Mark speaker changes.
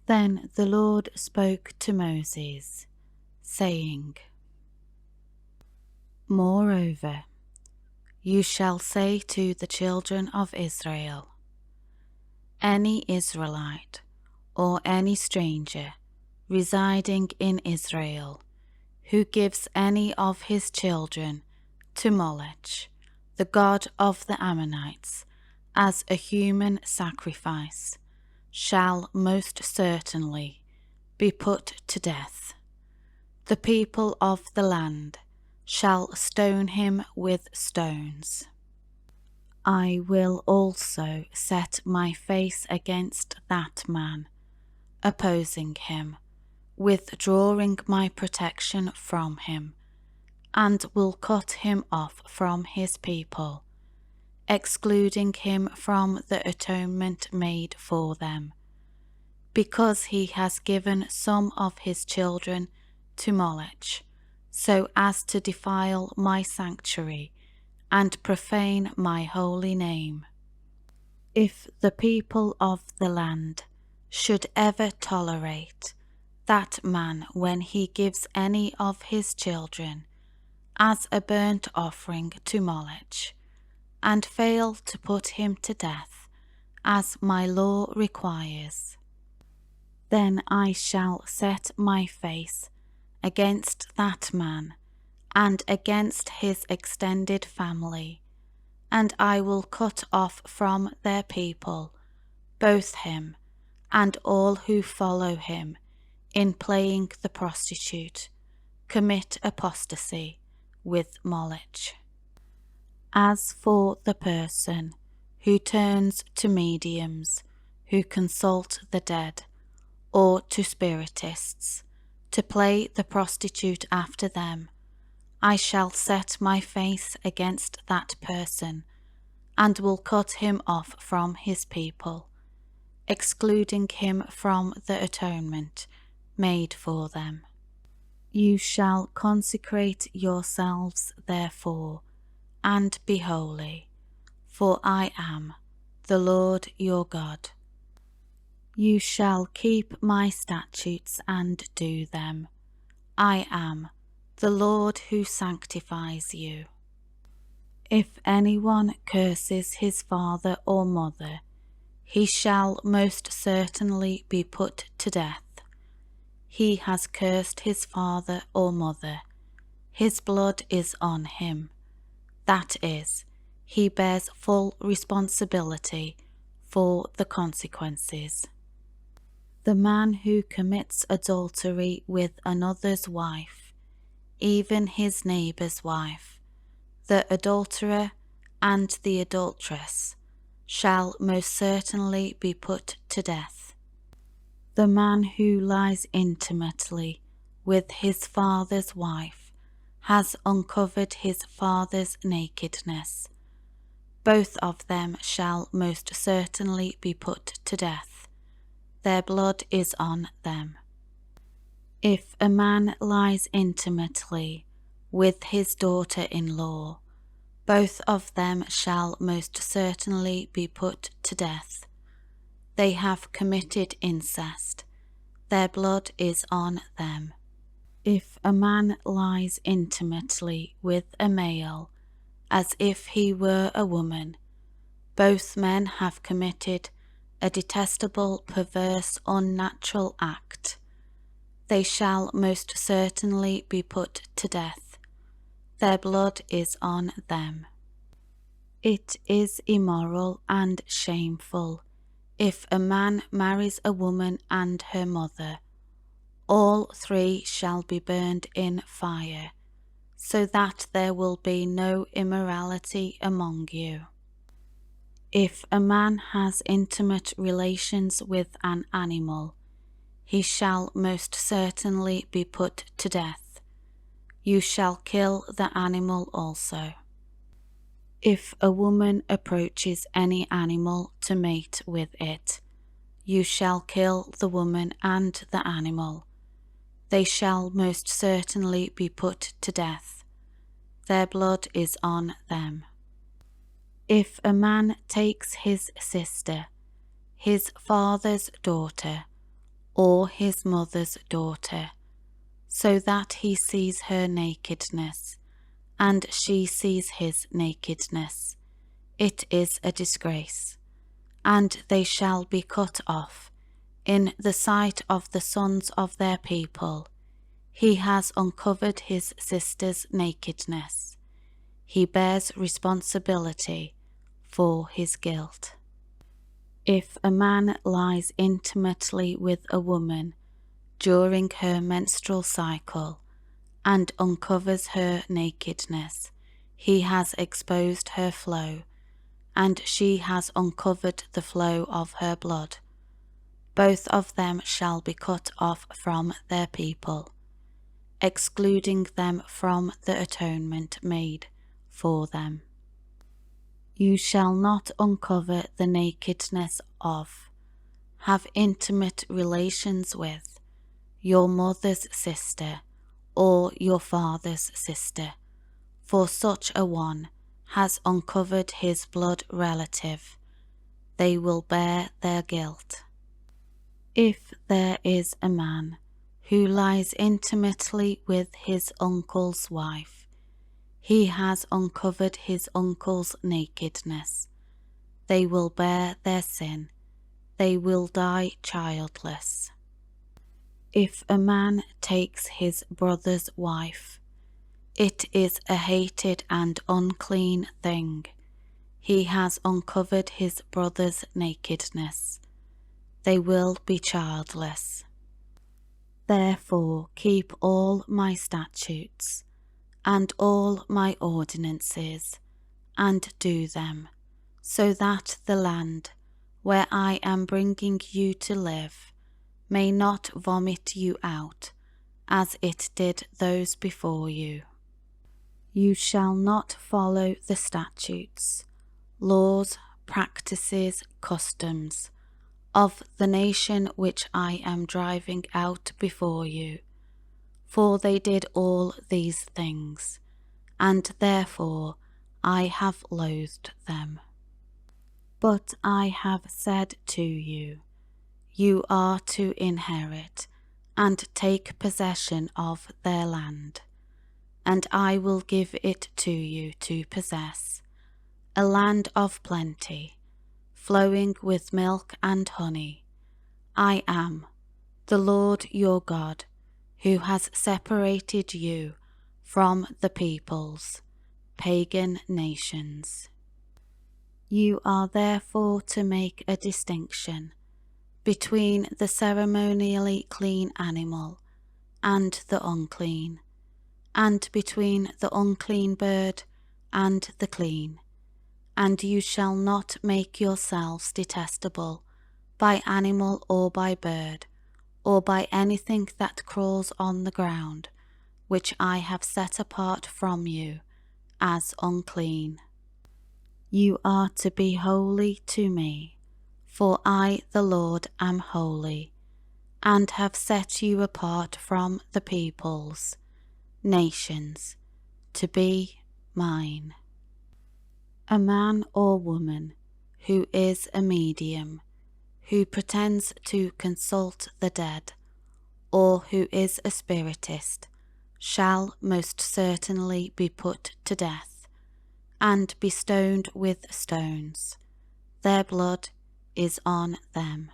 Speaker 1: Then the Lord spoke to Moses, saying, Moreover, you shall say to the children of Israel, any Israelite or any stranger residing in Israel who gives any of his children to Moloch, the god of the Ammonites, as a human sacrifice, shall most certainly be put to death. The people of the land shall stone him with stones. I will also set my face against that man, opposing him, withdrawing my protection from him, and will cut him off from his people, excluding him from the atonement made for them, because he has given some of his children to Moloch, so as to defile my sanctuary and profane my holy name. If the people of the land should ever tolerate that man when he gives any of his children as a burnt offering to Moloch, and fail to put him to death, as my law requires, then I shall set my face against that man and against his extended family, and I will cut off from their people both him and all who follow him in playing the prostitute, commit apostasy with Moloch. As for the person who turns to mediums who consult the dead, or to spiritists, to play the prostitute after them, I shall set my face against that person, and will cut him off from his people, excluding him from the atonement made for them. You shall consecrate yourselves therefore, and be holy, for I am the Lord your God. You shall keep my statutes and do them. I am the Lord who sanctifies you. If anyone curses his father or mother, he shall most certainly be put to death. He has cursed his father or mother, his blood is on him. That is, he bears full responsibility for the consequences. The man who commits adultery with another's wife, even his neighbour's wife, the adulterer and the adulteress, shall most certainly be put to death. The man who lies intimately with his father's wife has uncovered his father's nakedness. Both of them shall most certainly be put to death. Their blood is on them. If a man lies intimately with his daughter-in-law, both of them shall most certainly be put to death. They have committed incest. Their blood is on them. If a man lies intimately with a male, as if he were a woman, both men have committed a detestable, perverse, unnatural act. They shall most certainly be put to death. Their blood is on them. It is immoral and shameful if a man marries a woman and her mother. All three shall be burned in fire, so that there will be no immorality among you. If a man has intimate relations with an animal, he shall most certainly be put to death. You shall kill the animal also. If a woman approaches any animal to mate with it, you shall kill the woman and the animal. They shall most certainly be put to death. Their blood is on them. If a man takes his sister, his father's daughter, or his mother's daughter, so that he sees her nakedness, and she sees his nakedness. It is a disgrace, and they shall be cut off in the sight of the sons of their people. He has uncovered his sister's nakedness. He bears responsibility for his guilt. If a man lies intimately with a woman during her menstrual cycle and uncovers her nakedness, he has exposed her flow, and she has uncovered the flow of her blood. Both of them shall be cut off from their people, excluding them from the atonement made for them. You shall not uncover the nakedness of, have intimate relations with, your mother's sister or your father's sister, for such a one has uncovered his blood relative. They will bear their guilt. If there is a man who lies intimately with his uncle's wife, he has uncovered his uncle's nakedness. They will bear their sin. They will die childless. If a man takes his brother's wife, it is a hated and unclean thing. He has uncovered his brother's nakedness. They will be childless. Therefore keep all my statutes and all my ordinances, and do them, so that the land where I am bringing you to live may not vomit you out, as it did those before you. You shall not follow the statutes, laws, practices, customs of the nation which I am driving out before you, for they did all these things, and therefore I have loathed them. But I have said to you, you are to inherit and take possession of their land, and I will give it to you to possess, a land of plenty, flowing with milk and honey. I am the Lord your God, who has separated you from the peoples, pagan nations. You are therefore to make a distinction between the ceremonially clean animal and the unclean, and between the unclean bird and the clean. And you shall not make yourselves detestable by animal or by bird, or by anything that crawls on the ground, which I have set apart from you as unclean. You are to be holy to me, for I, the Lord, am holy, and have set you apart from the peoples, nations, to be mine. A man or woman who is a medium, who pretends to consult the dead, or who is a spiritist, shall most certainly be put to death, and be stoned with stones. Their blood is on them.